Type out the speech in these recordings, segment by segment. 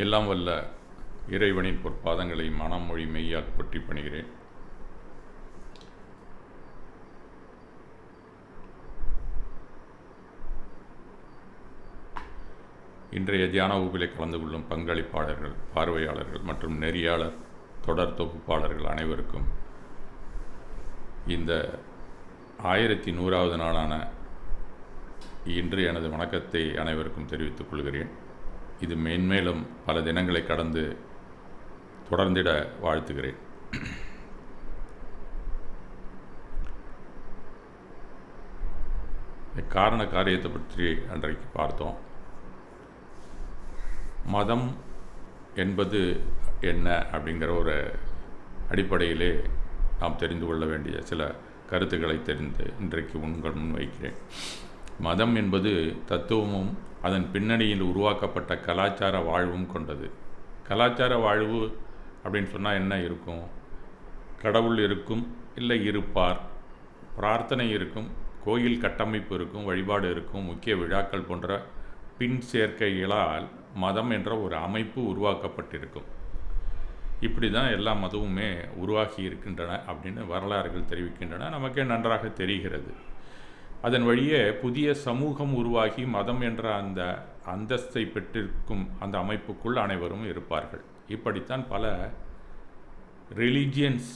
எல்லாம் வல்ல இறைவனின் பொற்பாதங்களை மனம் மொழி மெய்யால் போற்றி பணிகிறேன். இன்றைய தியான வகுப்பிலே கலந்து கொள்ளும் பங்களிப்பாளர்கள், பார்வையாளர்கள் மற்றும் நெறியாளர் தொடர் தொகுப்பாளர்கள் அனைவருக்கும் இந்த 1100வது நாளான இன்று எனது வணக்கத்தை அனைவருக்கும் தெரிவித்துக் கொள்கிறேன். இது மென்மேலும் பல தினங்களை கடந்து தொடர்ந்திட வாழ்த்துகிறேன். காரண காரியத்தை பற்றி அன்றைக்கு பார்த்தோம். மதம் என்பது என்ன அப்படிங்கிற ஒரு அடிப்படையிலே நாம் தெரிந்து கொள்ள வேண்டிய சில கருத்துக்களை இன்றைக்கு உங்கள் முன்வைக்கிறேன். மதம் என்பது தத்துவமும் அதன் பின்னணியில் உருவாக்கப்பட்ட கலாச்சார வாழ்வும் கொண்டது. கலாச்சார வாழ்வு அப்படின்னு சொன்னால் என்ன இருக்கும்? கடவுள் இருக்கும், இல்லை இருப்பார், பிரார்த்தனை இருக்கும், கோயில் கட்டமைப்பு இருக்கும், வழிபாடு இருக்கும், முக்கிய விழாக்கள் போன்ற பின் சேர்க்கைகளால் மதம் என்ற ஒரு அமைப்பு உருவாக்கப்பட்டிருக்கும். இப்படி தான் எல்லா மதமுமே உருவாகி இருக்கின்றன அப்படின்னு வரலாறுகள் தெரிவிக்கின்றன. நமக்கே நன்றாக தெரிகிறது. அதன் வழியே புதிய சமூகம் உருவாகி மதம் என்ற அந்த அந்தஸ்தை பெற்றிருக்கும் அந்த அமைப்புக்குள் அனைவரும் இருப்பார்கள். இப்படித்தான் பல ரிலீஜியன்ஸ்,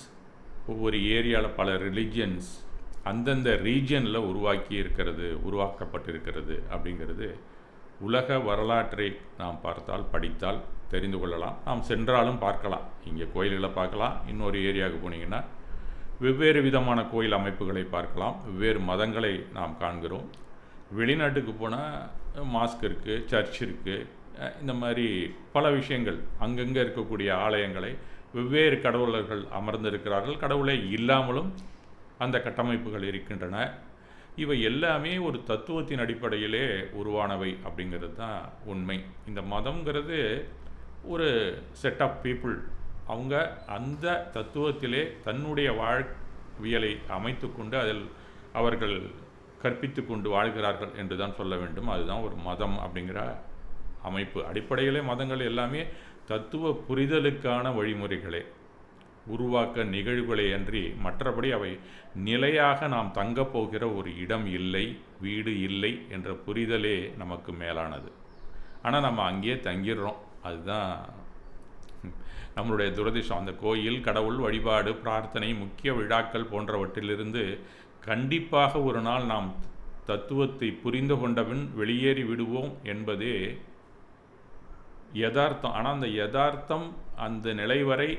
ஒவ்வொரு ஏரியாவில் பல ரிலீஜியன்ஸ் அந்தந்த ரீஜியனில் உருவாக்கப்பட்டிருக்கிறது அப்படிங்கிறது உலக வரலாற்றை நாம் பார்த்தால், படித்தால் தெரிந்து கொள்ளலாம். நாம் சென்றாலும் பார்க்கலாம். இங்கே கோயில்களை பார்க்கலாம். இன்னொரு ஏரியாவுக்கு போனீங்கன்னா வெவ்வேறு விதமான கோயில் அமைப்புகளை பார்க்கலாம். வெவ்வேறு மதங்களை நாம் காண்கிறோம். வெளிநாட்டுக்கு போனால் மாஸ்க் இருக்குது, சர்ச் இருக்குது, இந்த மாதிரி பல விஷயங்கள். அங்கங்கே இருக்கக்கூடிய ஆலயங்களை வெவ்வேறு கடவுளர்கள் அமர்ந்திருக்கிறார்கள். கடவுளே இல்லாமலும் அந்த கட்டமைப்புகள் இருக்கின்றன. இவை எல்லாமே ஒரு தத்துவத்தின் அடிப்படையிலே உருவானவை அப்படிங்கிறது தான் உண்மை. இந்த மதம்ங்கிறது ஒரு செட் ஆஃப் பீப்புள். அவங்க அந்த தத்துவத்திலே தன்னுடைய வாழ்வியலை அமைத்து கொண்டு அதில் அவர்கள் கற்பித்து கொண்டு வாழ்கிறார்கள் என்று தான் சொல்ல வேண்டும். அதுதான் ஒரு மதம் அப்படிங்கிற அமைப்பு. அடிப்படையிலே மதங்கள் எல்லாமே தத்துவ புரிதலுக்கான வழிமுறைகளே, உருவாக்க நிகழ்வுகளே அன்றி மற்றபடி அவை நிலையாக நாம் தங்கப்போகிற ஒரு இடம் இல்லை, வீடு இல்லை என்ற புரிதலே நமக்கு மேலானது. ஆனால் நம்ம அங்கேயே தங்கிடுறோம். அதுதான் நம்மளுடைய துரதிர்ஷ்டம். அந்த கோயில், கடவுள் வழிபாடு, பிரார்த்தனை, முக்கிய விழாக்கள் போன்றவற்றிலிருந்து கண்டிப்பாக ஒரு நாள் நாம் தத்துவத்தை புரிந்து கொண்டபின் வெளியேறி விடுவோம் என்பதே யதார்த்தம். ஆனால் அந்த யதார்த்தம், அந்த நிலை வரை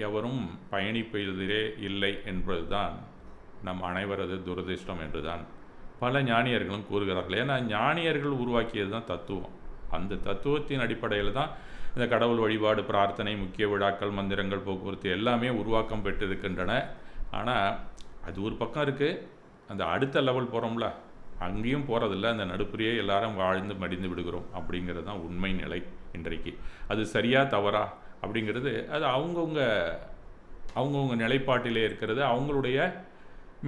எவரும் பயணிப்பதிலே இல்லை என்பதுதான் நம் அனைவரது துரதிர்ஷ்டம் என்றுதான் பல ஞானியர்களும் கூறுகிறார்கள். ஏன்னா ஞானியர்கள் உருவாக்கியது தான் தத்துவம். அந்த தத்துவத்தின் அடிப்படையில் தான் இந்த கடவுள் வழிபாடு, பிரார்த்தனை, முக்கிய விழாக்கள், மந்திரங்கள், போக்குவரத்து எல்லாமே உருவாக்கம் பெற்றிருக்கின்றன. ஆனால் அது ஒரு பக்கம் இருக்குது. அந்த அடுத்த லெவல் போகிறோம்ல, அங்கேயும் போகிறதில்ல. அந்த நடுப்புறையே எல்லாரும் வாழ்ந்து மடிந்து விடுகிறோம் அப்படிங்கிறது தான் உண்மை நிலை இன்றைக்கு. அது சரியா தவறா அப்படிங்கிறது அது அவங்கவுங்க நிலைப்பாட்டிலே இருக்கிறது, அவங்களுடைய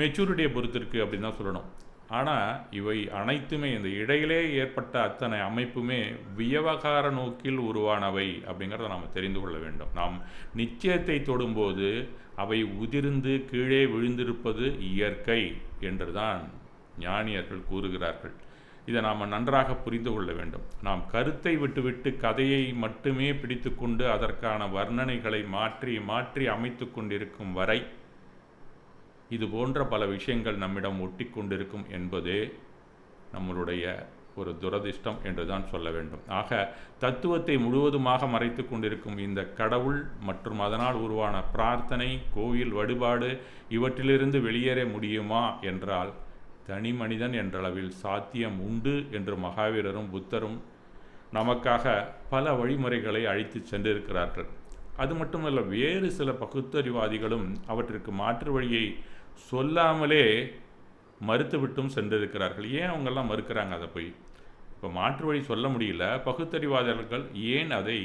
மெச்சூரிட்டியை பொறுத்து இருக்குது அப்படின்னு தான் சொல்லணும். ஆனால் இவை அனைத்துமே இந்த இடையிலே ஏற்பட்ட அத்தனை அமைப்புமே வியவகார நோக்கில் உருவானவை அப்படிங்கிறத நாம் தெரிந்து கொள்ள வேண்டும். நாம் நிச்சயத்தை தொடும்போது அவை உதிர்ந்து கீழே விழுந்திருப்பது இயற்கை என்றுதான் ஞானியர்கள் கூறுகிறார்கள். இதை நாம் நன்றாக புரிந்து கொள்ள வேண்டும். நாம் கருத்தை விட்டுவிட்டு கதையை மட்டுமே பிடித்து கொண்டு அதற்கான வர்ணனைகளை மாற்றி மாற்றி அமைத்து கொண்டிருக்கும் வரை இது போன்ற பல விஷயங்கள் நம்மிடம் ஒட்டி கொண்டிருக்கும் என்பதே நம்மளுடைய ஒரு துரதிர்ஷ்டம் என்று தான் சொல்ல வேண்டும். ஆக தத்துவத்தை முழுவதுமாக மறைத்து கொண்டிருக்கும் இந்த கடவுள் மற்றும் அதனால் உருவான பிரார்த்தனை, கோயில் வழிபாடு இவற்றிலிருந்து வெளியேற முடியுமா என்றால் தனி மனிதன் என்றளவில் சாத்தியம் உண்டு என்று மகாவீரரும் புத்தரும் நமக்காக பல வழிமுறைகளை அழைத்து சென்றிருக்கிறார்கள். அது மட்டுமல்ல, வேறு சில பகுத்தறிவாதிகளும் அவற்றிற்கு மாற்று வழியை சொல்லாமலே மறுத்துவிட்டும் சென்றிருக்கிறார்கள். ஏன் அவங்கெல்லாம் மறுக்கிறாங்க? அதை போய் இப்போ மாற்று வழி சொல்ல முடியல, பகுத்தறிவாதிகள் ஏன் அதை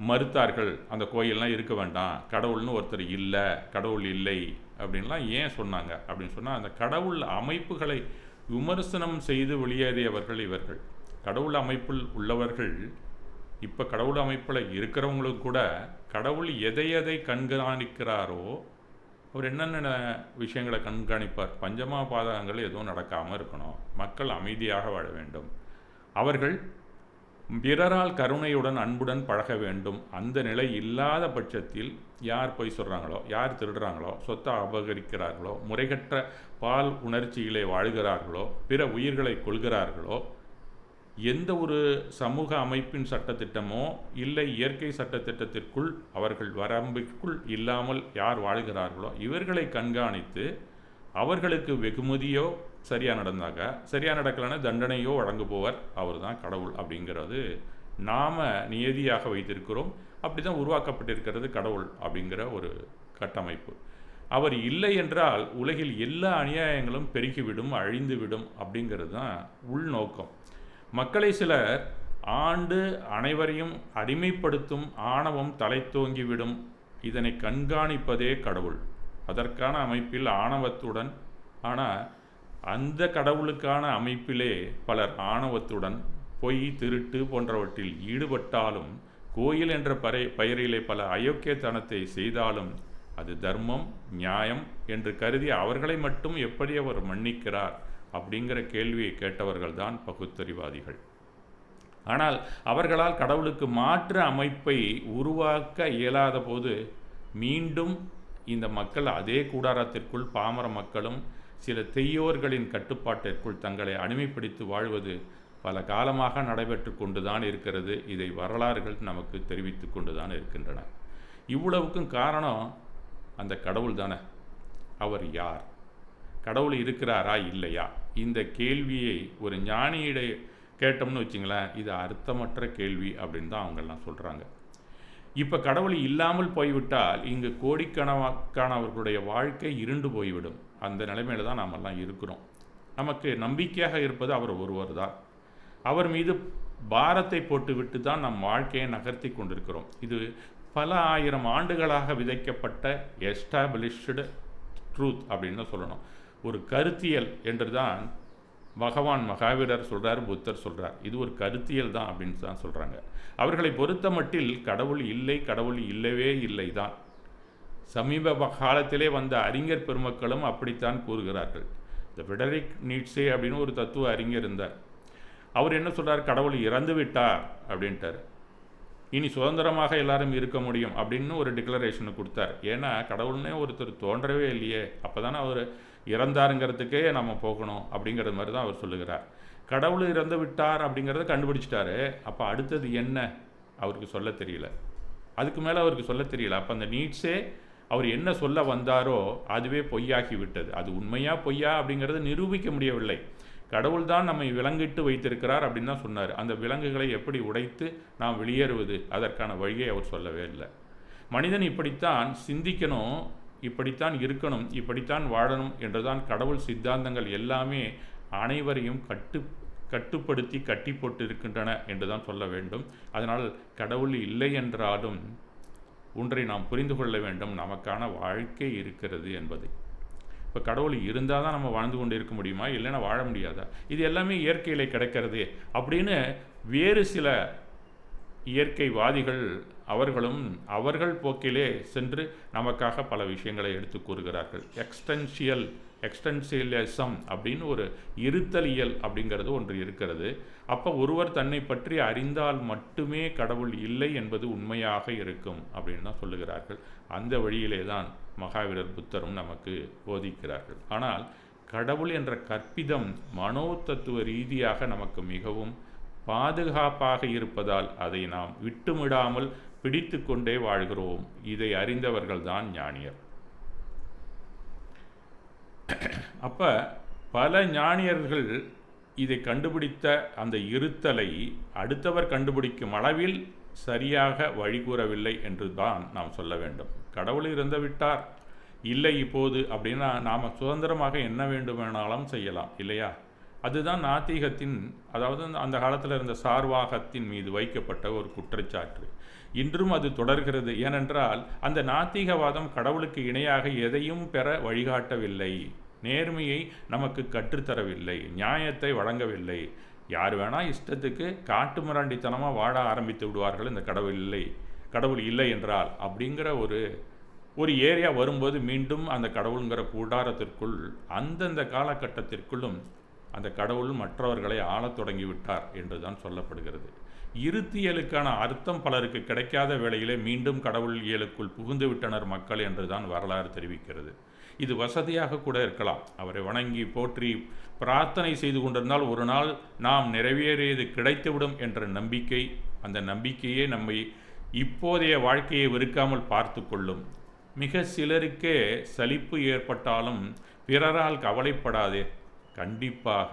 மறுத்தார்கள்? அந்த கோயிலெலாம் இருக்க வேண்டாம், கடவுள்னு ஒருத்தர் இல்லை, கடவுள் இல்லை அப்படின்லாம் ஏன் சொன்னாங்க அப்படின்னு சொன்னால், அந்த கடவுள் அமைப்புகளை விமர்சனம் செய்து வெளியேறியவர்கள் இவர்கள். கடவுள் அமைப்பில் உள்ளவர்கள் இப்போ கடவுள் அமைப்பில் இருக்கிறவங்களுக்கு கூட கடவுள் எதை எதை கண்காணிக்கிறாரோ அவர் என்னென்ன விஷயங்களை கண்காணிப்பார். பஞ்சமா பாதகங்கள் எதுவும் நடக்காமல் இருக்கணும், மக்கள் அமைதியாக வாழ வேண்டும், அவர்கள் பிறரால் கருணையுடன் அன்புடன் பழக வேண்டும். அந்த நிலை இல்லாத பட்சத்தில் யார் பொய் சொல்கிறாங்களோ, யார் திருடுறாங்களோ, சொத்தை அபகரிக்கிறார்களோ, முறைகற்ற பால் உணர்ச்சியிலே வாழ்கிறார்களோ, பிற உயிர்களை கொள்கிறார்களோ, எந்த ஒரு சமூக அமைப்பின் சட்டத்திட்டமோ இல்லை இயற்கை சட்டத்திட்டத்திற்குள் அவர்கள் வரம்பிற்குள் இல்லாமல் யார் வாழ்கிறார்களோ இவர்களை கண்காணித்து அவர்களுக்கு வெகுமதியோ சரியாக நடந்தாங்க, சரியாக நடக்கலைன்னா தண்டனையோ வழங்குபவர் அவர் தான் கடவுள் அப்படிங்கிறது நாம் நியதியாக வைத்திருக்கிறோம். அப்படி தான் உருவாக்கப்பட்டிருக்கிறது கடவுள் அப்படிங்கிற ஒரு கட்டமைப்பு. அவர் இல்லை என்றால் உலகில் எல்லா அநியாயங்களும் பெருகிவிடும், அழிந்துவிடும் அப்படிங்கிறது தான் உள்நோக்கம். மக்களை சிலர் ஆண்டு அனைவரையும் அடிமைப்படுத்தும் ஆணவம் தலை தோங்கிவிடும், இதனை கண்காணிப்பதே கடவுள். அதற்கான அமைப்பில் ஆணவத்துடன், ஆனால் அந்த கடவுளுக்கான அமைப்பிலே பலர் ஆணவத்துடன் பொய் திருட்டு போன்றவற்றில் ஈடுபட்டாலும், கோயில் என்ற பெயரிலே பல அயோக்கியத்தனத்தை செய்தாலும் அது தர்மம் நியாயம் என்று கருதி அவர்களை மட்டும் எப்படி அவர் மன்னிக்கிறார் அப்படிங்கிற கேள்வியை கேட்டவர்கள் தான் பகுத்தறிவாதிகள். ஆனால் அவர்களால் கடவுளுக்கு மாற்று அமைப்பை உருவாக்க இயலாத போது மீண்டும் இந்த மக்கள் அதே கூடாரத்திற்குள் பாமர மக்களும் சில தெய்யோர்களின் கட்டுப்பாட்டிற்குள் தங்களை அடிமைப்படுத்தி வாழ்வது பல காலமாக நடைபெற்று கொண்டுதான் இருக்கிறது. இதை வரலாறுகள் நமக்கு தெரிவித்து கொண்டுதான் இருக்கின்றன. இவ்வளவுக்கும் காரணம் அந்த கடவுள் தானே. அவர் யார்? கடவுள் இருக்கிறாரா இல்லையா? இந்த கேள்வியை ஒரு ஞானியிட கேட்டோம்னு வச்சிங்களேன், இது அர்த்தமற்ற கேள்வி அப்படின்னு தான் அவங்கெல்லாம் சொல்கிறாங்க. இப்போ கடவுள் இல்லாமல் போய்விட்டால் இங்கு கோடிக்கணக்கானவர்களுடைய வாழ்க்கை இருண்டு போய்விடும். அந்த நிலைமையில் தான் நாமெல்லாம் இருக்கிறோம். நமக்கு நம்பிக்கையாக இருப்பது அவர் ஒருவர் தான். அவர் மீது பாரத்தை போட்டுவிட்டு தான் நம் வாழ்க்கையை நகர்த்தி கொண்டிருக்கிறோம். இது பல ஆயிரம் ஆண்டுகளாக விதைக்கப்பட்ட எஸ்டாப்ளிஷ்டு ட்ரூத் அப்படின்னு சொல்லணும். ஒரு கருத்தியல் என்று தான் பகவான் மகாவீரர் சொல்கிறார், புத்தர் சொல்கிறார். இது ஒரு கருத்தியல் தான் அப்படின்னு தான் சொல்கிறாங்க. அவர்களை பொறுத்த மட்டில் கடவுள் இல்லை, கடவுள் இல்லவே இல்லை தான். சமீப காலத்திலே வந்த அறிஞர் பெருமக்களும் அப்படித்தான் கூறுகிறார்கள். இந்த ஃபிடரிக் நீட்சே அப்படின்னு ஒரு தத்துவ அறிஞர் இருந்தார். அவர் என்ன சொல்கிறார்? கடவுள் இறந்து விட்டார் அப்படின்ட்டார். இனி சுதந்திரமாக எல்லாரும் இருக்க முடியும் அப்படின்னு ஒரு டிக்ளரேஷனை கொடுத்தார். ஏன்னா கடவுள்னே ஒருத்தர் தோன்றவே இல்லையே, அப்போ தானே அவர் இறந்தாருங்கிறதுக்கே நம்ம போகணும் அப்படிங்கிறது மாதிரி தான் அவர் சொல்லுகிறார். கடவுள் இறந்து விட்டார் அப்படிங்கிறத கண்டுபிடிச்சிட்டாரு. அப்போ அடுத்தது என்ன அவருக்கு சொல்ல தெரியல, அதுக்கு மேலே அவருக்கு சொல்ல தெரியல. அப்போ அந்த நீட்ஸே அவர் என்ன சொல்ல வந்தாரோ அதுவே பொய்யாகி விட்டது. அது உண்மையா பொய்யா அப்படிங்கிறது நிரூபிக்க முடியவில்லை. கடவுள் தான் நம்மை விலங்கிட்டு வைத்திருக்கிறார் அப்படின்னு தான் சொன்னார். அந்த விலங்குகளை எப்படி உடைத்து நாம் வெளியேறுவது, அதற்கான வழியை அவர் சொல்லவே இல்லை. மனிதன் இப்படித்தான் சிந்திக்கணும், இப்படித்தான் இருக்கணும், இப்படித்தான் வாழணும் என்றுதான் கடவுள் சித்தாந்தங்கள் எல்லாமே அனைவரையும் கட்டுப்படுத்தி கட்டி போட்டு இருக்கின்றன என்று தான் சொல்ல வேண்டும். அதனால் கடவுள் இல்லை என்றாலும் ஒன்றை நாம் புரிந்து கொள்ள வேண்டும், நமக்கான வாழ்க்கை இருக்கிறது என்பதை. இப்போ கடவுள் இருந்தால் தான் நம்ம வாழ்ந்து கொண்டு இருக்க முடியுமா, இல்லைன்னா வாழ முடியாதா? இது எல்லாமே இயற்கையில் கிடைக்கிறது அப்படின்னு வேறு சில இயற்கைவாதிகள் அவர்களும் அவர்கள் போக்கிலே சென்று நமக்காக பல விஷயங்களை எடுத்து கூறுகிறார்கள். எக்ஸ்டென்சியலிசம் அப்படின்னு ஒரு இருத்தலியல் அப்படிங்கிறது ஒன்று இருக்கிறது. அப்போ ஒருவர் தன்னை பற்றி அறிந்தால் மட்டுமே கடவுள் இல்லை என்பது உண்மையாக இருக்கும் அப்படின்னு தான் சொல்லுகிறார்கள். அந்த வழியிலே தான் மகாவீரர் புத்தரும் நமக்கு போதிக்கிறார்கள். ஆனால் கடவுள் என்ற கற்பிதம் மனோ தத்துவ ரீதியாக நமக்கு மிகவும் பாதுகாப்பாக இருப்பதால் அதை நாம் விட்டுமிடாமல் பிடித்து கொண்டே வாழ்கிறோம். இதை அறிந்தவர்கள் தான் ஞானியர். அப்போ பல ஞானியர்கள் இதை கண்டுபிடித்த அந்த இருத்தலை அடுத்தவர் கண்டுபிடிக்கும் அளவில் சரியாக வழிகூறவில்லை என்று தான் நாம் சொல்ல வேண்டும். கடவுள் இறந்து விட்டார், இல்லை இப்போது அப்படின்னா நாம் சுதந்திரமாக என்ன வேண்டுமானாலும் செய்யலாம் இல்லையா? அதுதான் நாத்திகத்தின், அதாவது அந்த காலத்தில் இருந்த சார்வாகத்தின் மீது வைக்கப்பட்ட ஒரு குற்றச்சாட்டு. இன்றும் அது தொடர்கிறது. ஏனென்றால் அந்த நாத்திகவாதம் கடவுளுக்கு இணையாக எதையும் பெற வழிகாட்டவில்லை, நேர்மையை நமக்கு கற்றுத்தரவில்லை, நியாயத்தை வழங்கவில்லை. யார் வேணால் இஷ்டத்துக்கு காட்டு மிராண்டித்தனமாக வாழ ஆரம்பித்து விடுவார்கள் இந்த கடவுள் இல்லை என்றால். அப்படிங்கிற ஒரு ஏரியா வரும்போது மீண்டும் அந்த கடவுளுங்கிற கூடாரத்திற்குள் அந்தந்த காலகட்டத்திற்குள்ளும் அந்த கடவுள் மற்றவர்களை ஆளத் தொடங்கிவிட்டார் என்று தான் சொல்லப்படுகிறது. இருத்தியலுக்கான அர்த்தம் பலருக்கு கிடைக்காத வேளையிலே மீண்டும் கடவுள் இயலுக்குள் புகுந்து விட்டனர் மக்கள் என்று தான் வரலாறு தெரிவிக்கிறது. இது வசதியாக கூட இருக்கலாம். அவரை வணங்கி போற்றி பிரார்த்தனை செய்து கொண்டிருந்தால் ஒரு நாள் நாம் நிறைவேறியது கிடைத்துவிடும் என்ற நம்பிக்கை, அந்த நம்பிக்கையே நம்மை இப்போதைய வாழ்க்கையை வெறுக்காமல் பார்த்து கொள்ளும். மிக சிலருக்கே சலிப்பு ஏற்பட்டாலும் பிறரால் கவலைப்படாதே, கண்டிப்பாக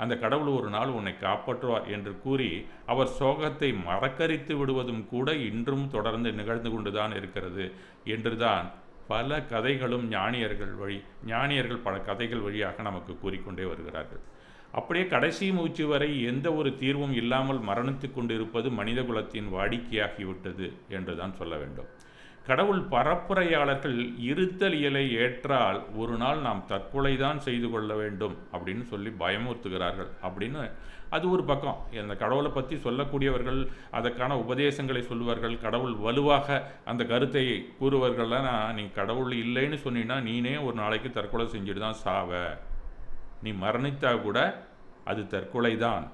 அந்த கடவுள் ஒரு நாள் உன்னை காப்பாற்றுவார் என்று கூறி அவர் சோகத்தை மறக்கரித்து விடுவதும் கூட இன்றும் தொடர்ந்து நிகழ்ந்து கொண்டுதான் இருக்கிறது என்றுதான் பல கதைகளும் ஞானியர்கள் பல கதைகள் வழியாக நமக்கு கூறிக்கொண்டே வருகிறார்கள். அப்படியே கடைசி மூச்சு வரை எந்த ஒரு தீர்வும் இல்லாமல் மரணித்து கொண்டிருப்பது மனித குலத்தின் வாடிக்கையாகிவிட்டது என்றுதான் சொல்ல வேண்டும். கடவுள் பரப்புரையாளர்கள் இருத்தல் இயலை ஏற்றால் ஒரு நாள் நாம் தற்கொலை தான் செய்து கொள்ள வேண்டும் அப்படின்னு சொல்லி பயமுறுத்துகிறார்கள். அப்படின்னு அது ஒரு பக்கம். அந்த கடவுளை பற்றி சொல்லக்கூடியவர்கள் அதற்கான உபதேசங்களை சொல்லுவார்கள். கடவுள் வலுவாக அந்த கருத்தை கூறுவார்கள்னா, நீ கடவுள் இல்லைன்னு சொன்னீங்கன்னா நீனே ஒரு நாளைக்கு தற்கொலை செஞ்சுட்டு தான் சாவ, நீ மரணித்தா கூட அது தற்கொலை தான்,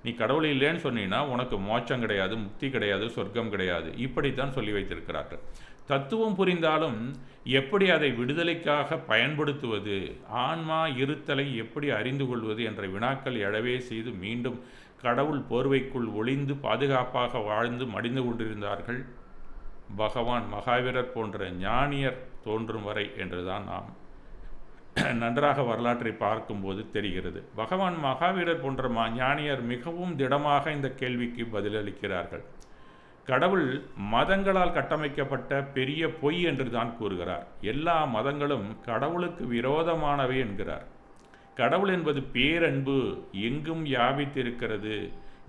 நீ கடவுள் இல்லைன்னு சொன்னீங்கன்னா உனக்கு மோட்சம் கிடையாது, முக்தி கிடையாது, சொர்க்கம் கிடையாது, இப்படித்தான் சொல்லி வைத்திருக்கிறார்கள். தத்துவம் புரிந்தாலும் எப்படி அதை விடுதலைக்காக பயன்படுத்துவது, ஆன்மா இருத்தலை எப்படி அறிந்து கொள்வது என்ற வினாக்கள் எழவே செய்து மீண்டும் கடவுள் போர்வைக்குள் ஒளிந்து பாதுகாப்பாக வாழ்ந்து மடிந்து கொண்டிருந்தார்கள் பகவான் மகாவீரர் போன்ற ஞானியர் தோன்றும் வரை என்றுதான் நாம் நன்றாக வரலாற்றை பார்க்கும்போது தெரிகிறது. பகவான் மகாவீரர் போன்ற ஞானியர் மிகவும் திடமாக இந்த கேள்விக்கு பதிலளிக்கிறார்கள். கடவுள் மதங்களால் கட்டமைக்கப்பட்ட பெரிய பொய் என்று தான் கூறுகிறார். எல்லா மதங்களும் கடவுளுக்கு விரோதமானவை என்கிறார். கடவுள் என்பது பேரன்பு, எங்கும் வியாபித்திருக்கிறது,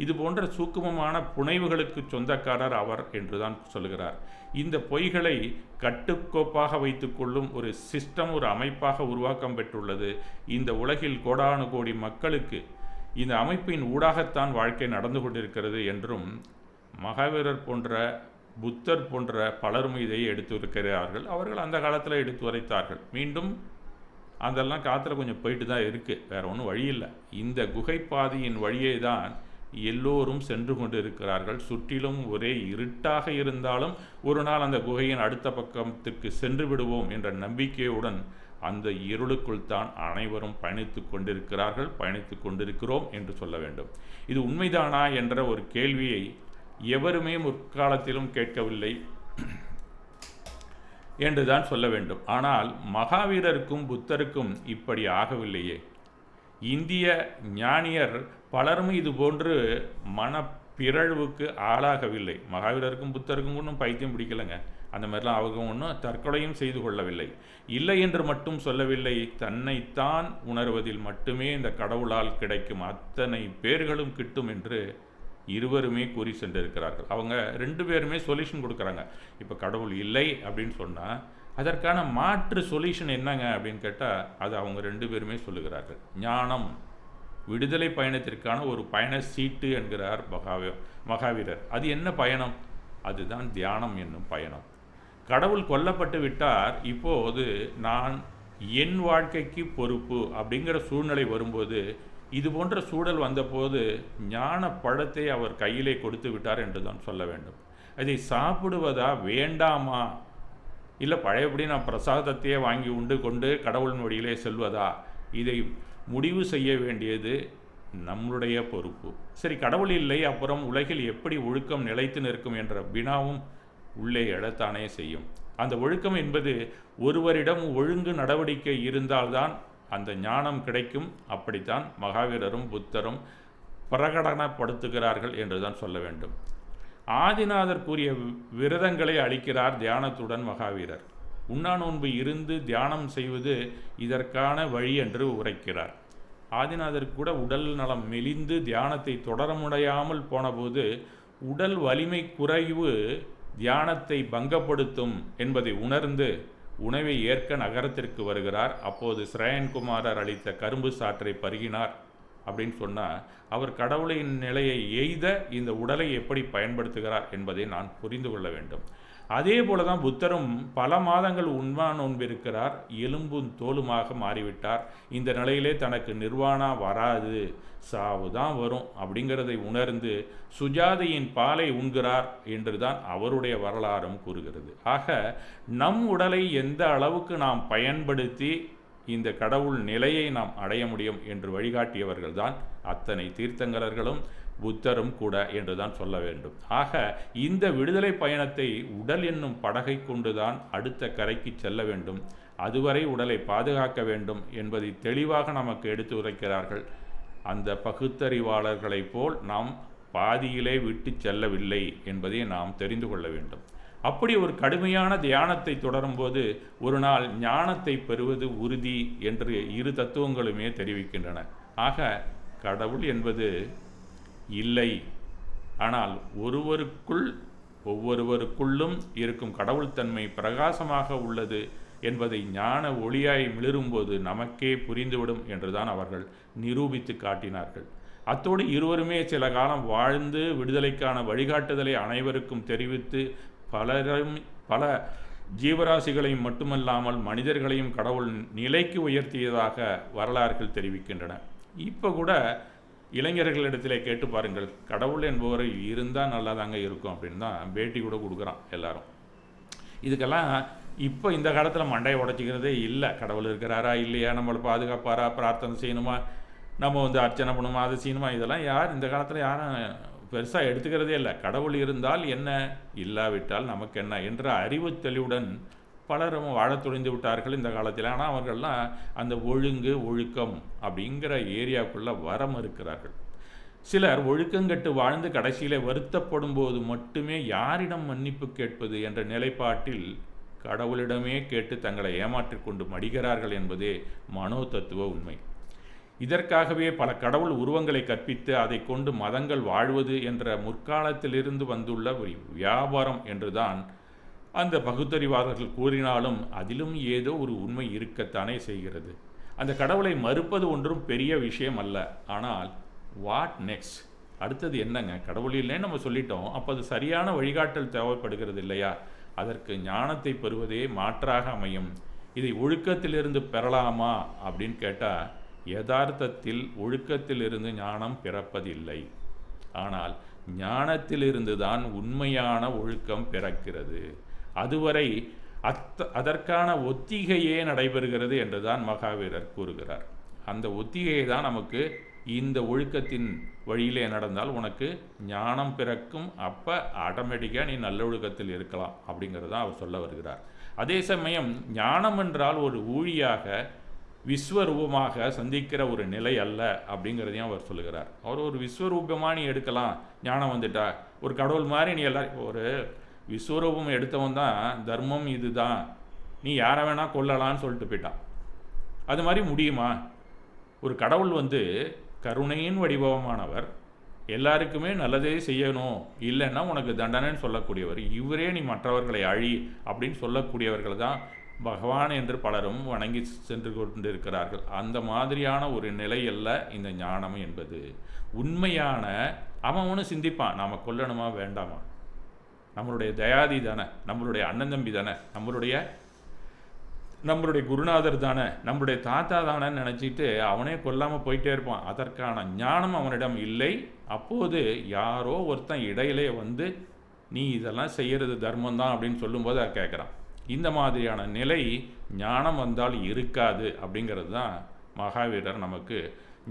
இது போன்ற சூக்குமமான புனைவுகளுக்கு சொந்தக்காரர் அவர் என்றுதான் சொல்கிறார். இந்த பொய்களை கட்டுக்கோப்பாக வைத்துக்கொள்ளும் ஒரு சிஸ்டம், ஒரு அமைப்பாக உருவாக்கம் பெற்றுள்ளது. இந்த உலகில் கோடானு கோடி மக்களுக்கு இந்த அமைப்பின் ஊடாகத்தான் வாழ்க்கை நடந்து கொண்டிருக்கிறது என்றும் மகாவீரர் போன்ற புத்தர் போன்ற பலரும் இதை எடுத்துரைக்கிறார்கள். அவர்கள் அந்த காலத்தில் எடுத்து உரைத்தார்கள். மீண்டும் அதெல்லாம் காற்றுல கொஞ்சம் போயிட்டு தான் இருக்குது, வேறு ஒன்றும் வழி இல்லை. இந்த குகைப்பாதையின் வழியே தான் எல்லோரும் சென்று கொண்டு இருக்கிறார்கள். சுற்றிலும் ஒரே இருட்டாக இருந்தாலும் ஒரு நாள் அந்த குகையின் அடுத்த பக்கத்திற்கு சென்று விடுவோம் என்ற நம்பிக்கையுடன் அந்த இருளுக்குள் தான் அனைவரும் பயணித்து கொண்டிருக்கிறார்கள், பயணித்து கொண்டிருக்கிறோம் என்று சொல்ல வேண்டும். இது உண்மைதானா என்ற ஒரு கேள்வியை எவருமே முற்காலத்திலும் கேட்கவில்லை என்றுதான் சொல்ல வேண்டும். ஆனால் மகாவீரருக்கும் புத்தருக்கும் இப்படி ஆகவில்லையே. இந்திய ஞானியர் பலரும் இது போன்று மனப்பிறழ்வுக்கு ஆளாகவில்லை. மகாவீரருக்கும் புத்தருக்கும் ஒன்றும் பைத்தியம் பிடிக்கலைங்க. அந்த மாதிரிலாம் அவங்க ஒன்றும் தற்கொலையும் செய்து கொள்ளவில்லை. இல்லை என்று மட்டும் சொல்லவில்லை, தன்னைத்தான் உணர்வதில் மட்டுமே இந்த கடவுளால் கிடைக்கும் அத்தனை பேர்களும் கிட்டும் என்று இருவருமே கூறி சென்றிருக்கிறார்கள். அவங்க 2 பேருமே சொல்யூஷன் கொடுக்குறாங்க. இப்போ கடவுள் இல்லை அப்படின்னு சொன்னால் அதற்கான மாற்று சொல்யூஷன் என்னங்க அப்படின்னு கேட்டால் அது அவங்க 2 பேருமே சொல்லுகிறார்கள். ஞானம், விடுதலை பயணத்திற்கான ஒரு பயண சீட்டு என்கிறார் மகாவீரர். அது என்ன பயணம்? அதுதான் தியானம் என்னும் பயணம். கடவுள் கொல்லப்பட்டு விட்டார், இப்போது நான் என் வாழ்க்கைக்கு பொறுப்பு அப்படிங்கிற சூழ்நிலை வரும்போது, இது போன்ற சூழல் வந்தபோது ஞான பழத்தை அவர் கையிலே கொடுத்து விட்டார் என்று தான் சொல்ல வேண்டும். அதை சாப்பிடுவதா வேண்டாமா, இல்லை பழையபடி நான் பிரசாதத்தையே வாங்கி உண்டு கொண்டு கடவுளின் வழியிலே செல்வதா, இதை முடிவு செய்ய வேண்டியது நம்முடைய பொறுப்பு. சரி, கடவுள் இல்லை, அப்புறம் உலகில் எப்படி ஒழுக்கம் நிலைத்து நிற்கும் என்ற வினாவும் உள்ளே எழத்தானே செய்யும். அந்த ஒழுக்கம் என்பது ஒருவரிடம் ஒழுங்கு நடவடிக்கை இருந்தால்தான் அந்த ஞானம் கிடைக்கும். அப்படித்தான் மகாவீரரும் புத்தரும் பிரகடனப்படுத்துகிறார்கள் என்றுதான் சொல்ல வேண்டும். ஆதிநாதர் கூறிய விரதங்களை அளிக்கிறார் தியானத்துடன் மகாவீரர். உண்ணாநோன்பு இருந்து தியானம் செய்வது இதற்கான வழி என்று உரைக்கிறார். ஆதிநாதர் கூட உடல் நலம் மெலிந்து தியானத்தை தொடர முடியாமல் போனபோது உடல் வலிமை குறைவு தியானத்தை பங்கப்படுத்தும் என்பதை உணர்ந்து உணவை ஏற்க நகரத்திற்கு வருகிறார். அப்போது ஸ்ரயன்குமாரர் அளித்த கரும்பு சாற்றை பருகினார். அப்படின்னு சொன்னால் அவர் கடவுளின் நிலையை எய்த இந்த உடலை எப்படி பயன்படுத்துகிறார் என்பதை நான் புரிந்து கொள்ள வேண்டும். அதே போல தான் புத்தரும் பல மாதங்கள் உண்மா நோன்பிருக்கிறார், எலும்பும் தோலுமாக மாறிவிட்டார். இந்த நிலையிலே தனக்கு நிர்வாணா வராது, சாவு தான் வரும் அப்படிங்கிறதை உணர்ந்து சுஜாதையின் பாலை உண்கிறார் என்று தான் அவருடைய வரலாறும் கூறுகிறது. ஆக நம் உடலை எந்த அளவுக்கு நாம் பயன்படுத்தி இந்த கடவுள் நிலையை நாம் அடைய முடியும் என்று வழிகாட்டியவர்கள் தான் அத்தனை தீர்த்தங்கரர்களும் புத்தரும் கூட என்றுதான் சொல்ல வேண்டும். ஆக இந்த விடுதலை பயணத்தை உடல் என்னும் படகை கொண்டுதான் அடுத்த கரைக்கு செல்ல வேண்டும். அதுவரை உடலை பாதுகாக்க வேண்டும் என்பதை தெளிவாக நமக்கு எடுத்து உரைக்கிறார்கள். அந்த பகுத்தறிவாளர்களைப் போல் நாம் பாதியிலே விட்டு செல்லவில்லை என்பதை நாம் தெரிந்து கொள்ள வேண்டும். அப்படி ஒரு கடுமையான தியானத்தை தொடரும்போது ஒரு நாள் ஞானத்தை பெறுவது உறுதி என்று இரு தத்துவங்களுமே தெரிவிக்கின்றன. ஆக கடவுள் என்பது இல்லை, ஆனால் ஒவ்வொருவருக்குள்ளும் இருக்கும் கடவுள் தன்மை பிரகாசமாக உள்ளது என்பதை ஞான ஒளியாய் மிளிரும்போது நமக்கே புரிந்துவிடும் என்றுதான் அவர்கள் நிரூபித்து காட்டினார்கள். அத்தோடு இருவருமே சில காலம் வாழ்ந்து விடுதலைக்கான வழிகாட்டுதலை அனைவருக்கும் தெரிவித்து பல ஜீவராசிகளையும் மட்டுமல்லாமல் மனிதர்களையும் கடவுள் நிலைக்கு உயர்த்தியதாக வரலாறுகள் தெரிவிக்கின்றன. இப்போ கூட இளைஞர்களிடத்திலே கேட்டு பாருங்கள், கடவுள் என்பவர் இருந்தால் நல்லா தாங்க இருக்கும் அப்படின்னு தான் பேட்டி கூட கொடுக்குறான் எல்லாரும். இதுக்கெல்லாம் இப்போ இந்த காலத்தில் மண்டையை உடச்சிக்கிறதே இல்லை. கடவுள் இருக்கிறாரா இல்லையா, நம்மளை பாதுகாப்பாரா, பிரார்த்தனை செய்யணுமா, நம்ம அர்ச்சனை பண்ணுமா, அதை செய்யணுமா, இதெல்லாம் யார் இந்த காலத்தில் யாரும் பெருசாக எடுத்துக்கிறதே இல்லை. கடவுள் இருந்தால் என்ன, இல்லாவிட்டால் நமக்கு என்ன என்ற அறிவு தெளிவுடன் பலரும் வாழத் துணிந்து விட்டார்கள் இந்த காலத்தில். ஆனால் அவர்கள்லாம் அந்த ஒழுக்கம் அப்படிங்கிற ஏரியாவுக்குள்ளே வர மறுக்கிறார்கள். சிலர் ஒழுக்கங்கட்டு வாழ்ந்து கடைசியில் வருத்தப்படும் போது மட்டுமே யாரிடம் மன்னிப்பு கேட்பது என்ற நிலைப்பாட்டில் கடவுளிடமே கேட்டு தங்களை ஏமாற்றிக் கொண்டு மடிகிறார்கள் என்பதே மனோ தத்துவ உண்மை. இதற்காகவே பல கடவுள் உருவங்களை கற்பித்து அதை கொண்டு மதங்கள் வாழ்வது என்ற முற்காலத்திலிருந்து வந்துள்ள ஒரு வியாபாரம் என்றுதான் அந்த பகுத்தறிவாளர்கள் கூறினாலும் அதிலும் ஏதோ ஒரு உண்மை இருக்கத்தானே செய்கிறது. அந்த கடவுளை மறுப்பது ஒன்றும் பெரிய விஷயம் அல்ல. ஆனால் வாட் நெக்ஸ்ட், அடுத்தது என்னங்க? கடவுள் இல்லைன்னு நம்ம சொல்லிட்டோம், அப்போ அது சரியான வழிகாட்டல் தேவைப்படுகிறது இல்லையா? அதற்கு ஞானத்தை பெறுவதே மாற்றாக அமையும். இதை ஒழுக்கத்திலிருந்து பெறலாமா அப்படின்னு கேட்டால், யதார்த்தத்தில் ஒழுக்கத்திலிருந்து ஞானம் பிறப்பதில்லை. ஆனால் ஞானத்திலிருந்து தான் உண்மையான ஒழுக்கம் பிறக்கிறது. அதுவரை அதற்கான ஒத்திகையே நடைபெறுகிறது என்றுதான் மகாவீரர் கூறுகிறார். அந்த ஒத்திகையை தான் நமக்கு இந்த ஒழுக்கத்தின் வழியிலே நடந்தால் உனக்கு ஞானம் பிறக்கும், அப்போ ஆட்டோமேட்டிக்காக நீ நல்ல ஒழுக்கத்தில் இருக்கலாம் அப்படிங்கிறதான் அவர் சொல்ல வருகிறார். அதே சமயம் ஞானம் என்றால் ஒரு ஊழியாக விஸ்வரூபமாக சந்திக்கிற ஒரு நிலை அல்ல அப்படிங்கிறதையும் அவர் சொல்லுகிறார். அவர் ஒரு விஸ்வரூபமாக நீ எடுக்கலாம், ஞானம் வந்துட்டா ஒரு கடவுள் மாதிரி நீ எல்லாரும் ஒரு விஸ்வரூபம் எடுத்தவன் தான் தர்மம் இதுதான், நீ யாரை வேணால் கொல்லலான்னு சொல்லிட்டு போயிட்டான். அது மாதிரி முடியுமா? ஒரு கடவுள் கருணையின் வடிவமானவர், எல்லாருக்குமே நல்லதே செய்யணும், இல்லைன்னா உனக்கு தண்டனைன்னு சொல்லக்கூடியவர். இவரே நீ மற்றவர்களை அழி அப்படின்னு சொல்லக்கூடியவர்கள் தான் பகவான் என்று பலரும் வணங்கி சென்று கொண்டிருக்கிறார்கள். அந்த மாதிரியான ஒரு நிலை அல்ல இந்த ஞானம் என்பது. உண்மையான அவன் ஒன்று சிந்திப்பான், நாம் கொல்லணுமா வேண்டாமா, நம்மளுடைய தயாதி தானே, நம்மளுடைய அண்ணன் தம்பி தானே, நம்மளுடைய குருநாதர் தானே, நம்மளுடைய தாத்தா தானேன்னு நினச்சிட்டு அவனே கொல்லாமல் போயிட்டே இருப்பான். அதற்கான ஞானம் அவனிடம் இல்லை. அப்போது யாரோ ஒருத்தன் இடையிலே நீ இதெல்லாம் செய்கிறது தர்மம் தான் அப்படின்னு சொல்லும்போது அதை கேட்குறான். இந்த மாதிரியான நிலை ஞானம் வந்தால் இருக்காது அப்படிங்கிறது தான் மகாவீரர் நமக்கு